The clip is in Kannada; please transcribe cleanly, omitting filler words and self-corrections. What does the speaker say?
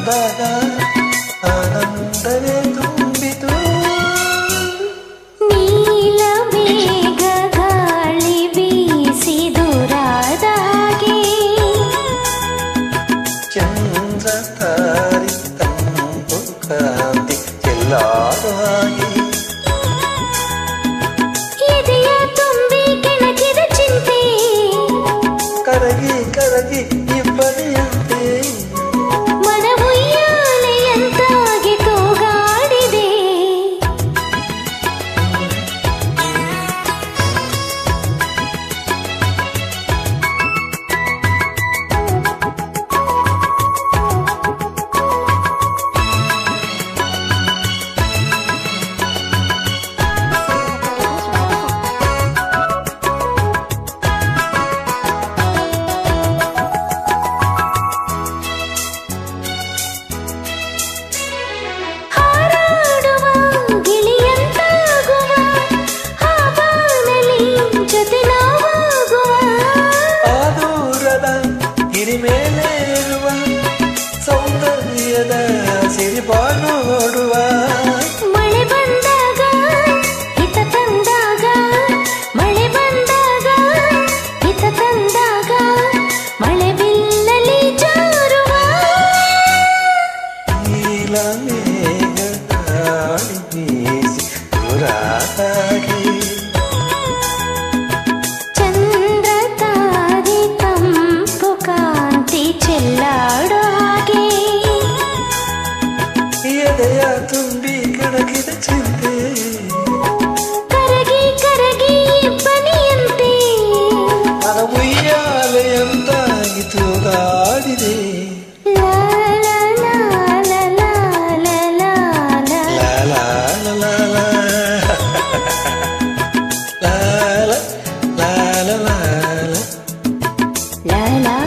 ಬಂದಾಗ ಆನಂದವೇ ತುಂಬಿತು. ನೀಲ ಮೇಘ ಗಾಳಿ ಬೀಸಿದುರಾದಾಗೆ ಚಂದ್ರ ತಾರಿ ತಂಪು ಕಾಂತಿ ಚೆಲ್ಲಾಡುವ ಹಾಗೆ ಎದೆಯ ತುಂಬಿ ಕೆಣಕಿದ ಚಿಂತೆ ಕರಗಿ ಕರಗಿ ಇಬ್ಬನಿಯಂತೆ ಮನವುಯ್ಯಾಲೆಯಂತಾಗಿ ತೂಗಾಡಿದೆ. ಹಾರಾಡುವ ಗಿಳಿಯಂತಾಗುವ ಹಾಬಾನಲಿ ಜೊತೆ ನಾವಾಗುವ ಆ ದೂರದ ಹಿರಿಮೇಲೇರುವ ಸೌಂದರ್ಯದ ಸಿರಿಪಾಡು ನೋಡುವ ಮಳೆ ಬಂದಾಗ ಹಿತ ತಂದಾಗ ಮಳೆ ಬಂದಾಗ ಹಿತ ತಂದಾಗ ಮಳೆ ಬಿಲ್ಲಲಿ ಜಾರುವ ನೀಲ ಮೇಘ ಗಾಳಿ ಬೀಸಿ ದೂರಾದಾಗೆ ಚಂದ್ರ ತಾರೆ ತಂಪು ಕಾಂತಿ ಚೆಲ್ಲಾಡೋ ಹಾಗೆ ಎದೆಯ ತುಂಬಿ ಕೆಣಕಿದ ಚಿಂತೆ ಕರಗಿ ಕರಗಿ ಬನಿಯಂತೆ ನನ್ನ ಉಯ್ಯಾಲೆಯಂತಾಗಿ ತೂಗಾಡಿದೆ. ಲಾ ಲಾ ಲಾ ಲಾ ಲಾ ಲಾ ಲಾ ಲಾ. ಲಾ ಲಾ ಲಾ ಲಾ ಲಾ ಲಾ ಲಾ ಲಾ ಲಾ ಲಾ. La la